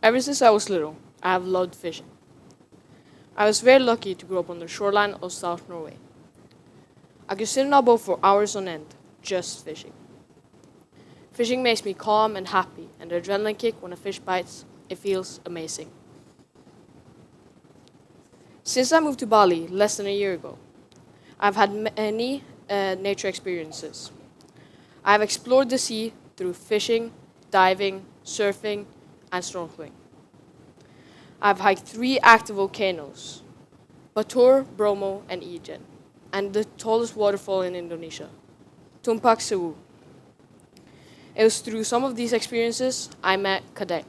Ever since I was little, I have loved fishing. I was very lucky to grow up on the shoreline of South Norway. I could sit in a boat for hours on end, just fishing. Fishing makes me calm and happy, and the adrenaline kick when a fish bites, it feels amazing. Since I moved to Bali less than a year ago, I've had many nature experiences. I have explored the sea through fishing, diving, surfing, and snorkeling. I've hiked 3 active volcanoes, Batur, Bromo, and Ijen, and the tallest waterfall in Indonesia, Tumpak Sewu. It was through some of these experiences I met Kadek.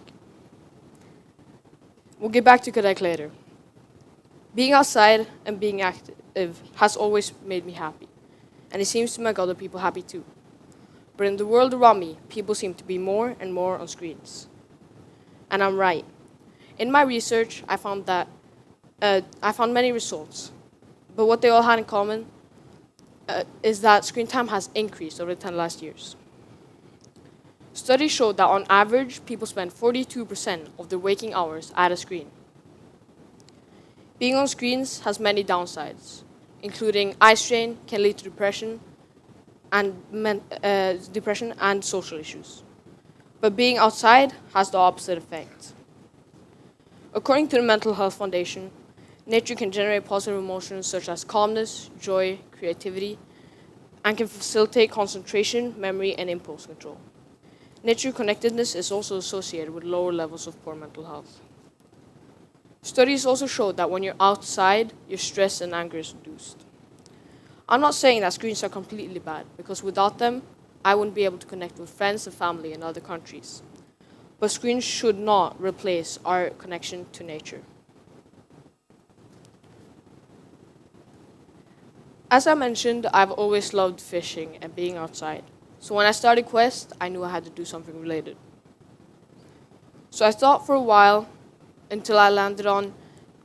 We'll get back to Kadek later. Being outside and being active has always made me happy, and it seems to make other people happy too. But in the world around me, people seem to be more and more on screens. And I'm right. In my research, I found many results, but what they all had in common is that screen time has increased over the 10 last years. Studies showed that on average, people spend 42% of their waking hours at a screen. Being on screens has many downsides, including eye strain can lead to depression and social issues. But being outside has the opposite effect. According to the Mental Health Foundation, nature can generate positive emotions such as calmness, joy, creativity, and can facilitate concentration, memory, and impulse control. Nature connectedness is also associated with lower levels of poor mental health. Studies also show that when you're outside, your stress and anger is reduced. I'm not saying that screens are completely bad, because without them, I wouldn't be able to connect with friends and family in other countries. But screens should not replace our connection to nature. As I mentioned, I've always loved fishing and being outside. So when I started Quest, I knew I had to do something related. So I thought for a while until I landed on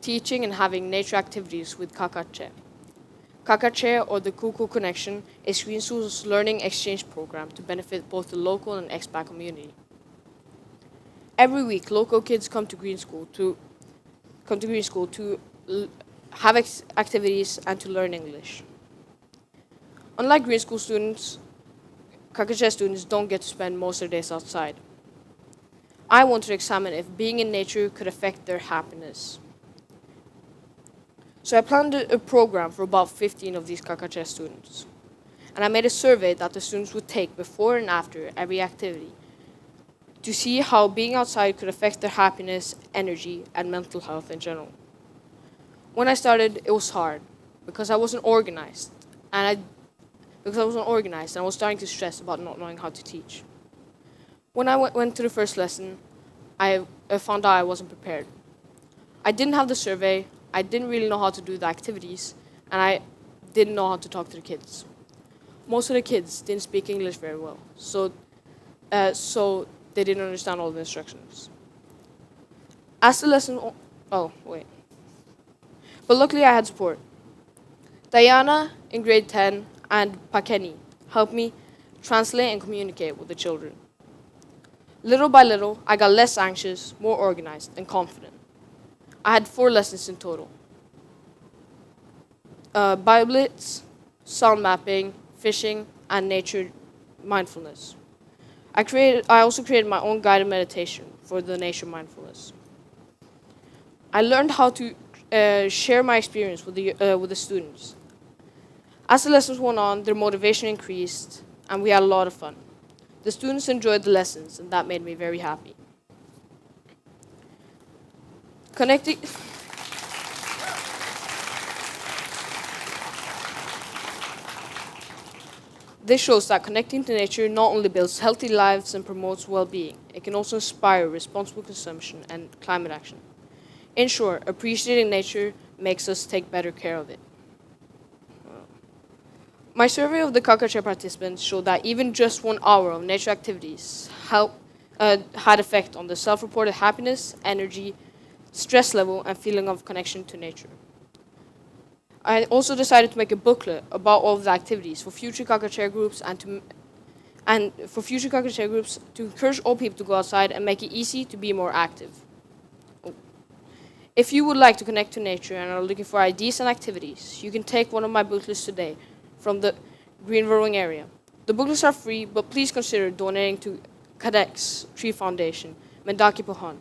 teaching and having nature activities with Kakache. Kakache, or the Kuku Connection, is Green School's learning exchange program to benefit both the local and expat community. Every week, local kids come to Green School to have activities and to learn English. Unlike Green School students, Kakache students don't get to spend most of their days outside. I want to examine if being in nature could affect their happiness. So I planned a program for about 15 of these Kakache students. And I made a survey that the students would take before and after every activity to see how being outside could affect their happiness, energy, and mental health in general. When I started, it was hard because I wasn't organized, and I was starting to stress about not knowing how to teach. When I went to the first lesson, I found out I wasn't prepared. I didn't have the survey, I didn't really know how to do the activities, and I didn't know how to talk to the kids. Most of the kids didn't speak English very well, so they didn't understand all the instructions. As the lesson, but luckily I had support. Diana in grade 10 and Pakeni helped me translate and communicate with the children. Little by little, I got less anxious, more organized, and confident. I had 4 lessons in total. Bioblitz, sound mapping, fishing, and nature mindfulness. I also created my own guided meditation for the nature mindfulness. I learned how to share my experience with the students. As the lessons went on, their motivation increased, and we had a lot of fun. The students enjoyed the lessons, and that made me very happy. This shows that connecting to nature not only builds healthy lives and promotes well-being, it can also inspire responsible consumption and climate action. In short, appreciating nature makes us take better care of it. My survey of the Kakache participants showed that even just 1 hour of nature activities had effect on the self-reported happiness, energy, stress level, and feeling of connection to nature. I also decided to make a booklet about all of the activities for future Kakache groups and for future Kakache groups to encourage all people to go outside and make it easy to be more active. If you would like to connect to nature and are looking for ideas and activities, you can take one of my booklists today from the Green Rowing area. The booklets are free, but please consider donating to Cadec's Tree Foundation, Mendaki Pohan.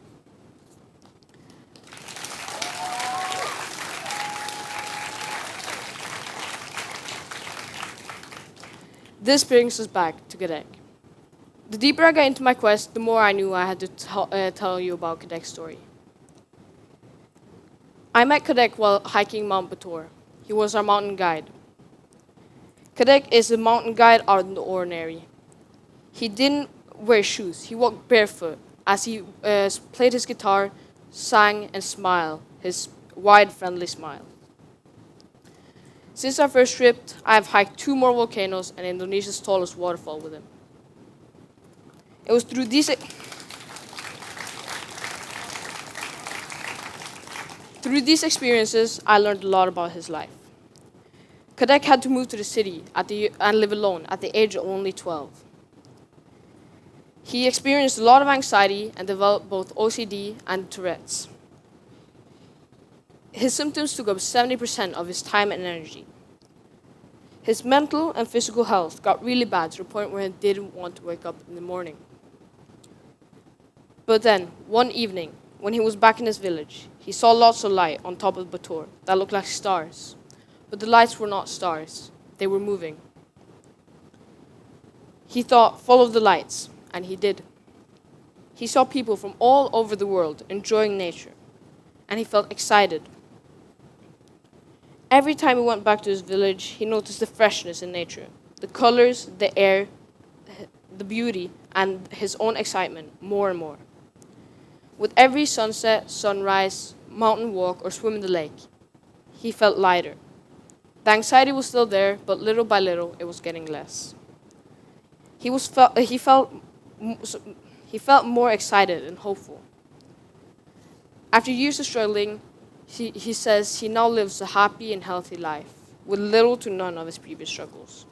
This brings us back to Cadec. The deeper I got into my quest, the more I knew I had to tell you about Cadec's story. I met Cadec while hiking Mount Bator. He was our mountain guide. Cadec is a mountain guide out of the ordinary. He didn't wear shoes. He walked barefoot as he played his guitar, sang, and smiled, his wide, friendly smile. Since our first trip, I have hiked 2 more volcanoes and Indonesia's tallest waterfall with him. It was through these experiences, I learned a lot about his life. Cadec had to move to the city and live alone at the age of only 12. He experienced a lot of anxiety and developed both OCD and Tourette's. His symptoms took up 70% of his time and energy. His mental and physical health got really bad to the point where he didn't want to wake up in the morning. But then, one evening, when he was back in his village, he saw lots of light on top of Bator that looked like stars. But the lights were not stars. They were moving. He thought, follow the lights, and he did. He saw people from all over the world enjoying nature, and he felt excited. Every time he went back to his village, he noticed the freshness in nature, the colors, the air, the beauty, and his own excitement more and more. With every sunset, sunrise, mountain walk, or swim in the lake, he felt lighter. The anxiety was still there, but little by little, it was getting less. He felt more excited and hopeful. After years of struggling, he says he now lives a happy and healthy life, with little to none of his previous struggles.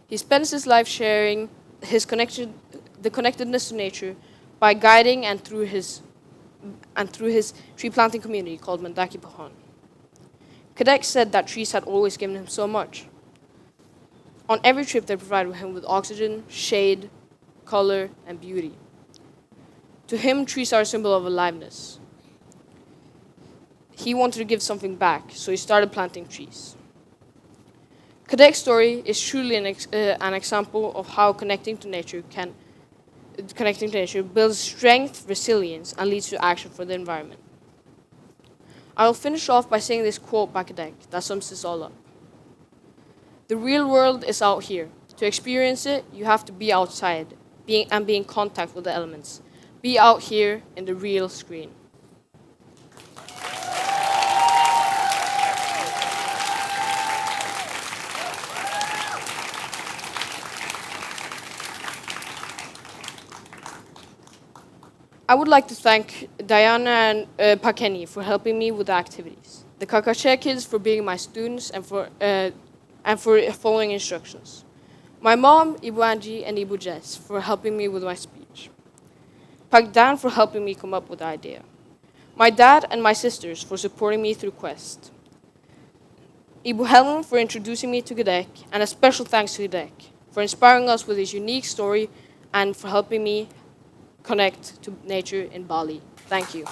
He spends his life sharing the connectedness to nature by guiding and through his tree planting community called Mendaki Pohan. Cadec said that trees had always given him so much. On every trip, they provided him with oxygen, shade, color, and beauty. To him, trees are a symbol of aliveness. He wanted to give something back, so he started planting trees. Cadec's story is truly an example of how connecting to nature builds strength, resilience, and leads to action for the environment. I will finish off by saying this quote by Cadec that sums this all up. The real world is out here. To experience it, you have to be outside be in contact with the elements. Be out here in the real screen. I would like to thank Diana and Pakeni for helping me with the activities, the Kakache kids for being my students and for following instructions, my mom, Ibu Angie, and Ibu Jess for helping me with my speech, Pak Dan for helping me come up with the idea, my dad and my sisters for supporting me through Quest, Ibu Helen for introducing me to Cadec, and a special thanks to Cadec for inspiring us with his unique story and for helping me connect to nature in Bali. Thank you.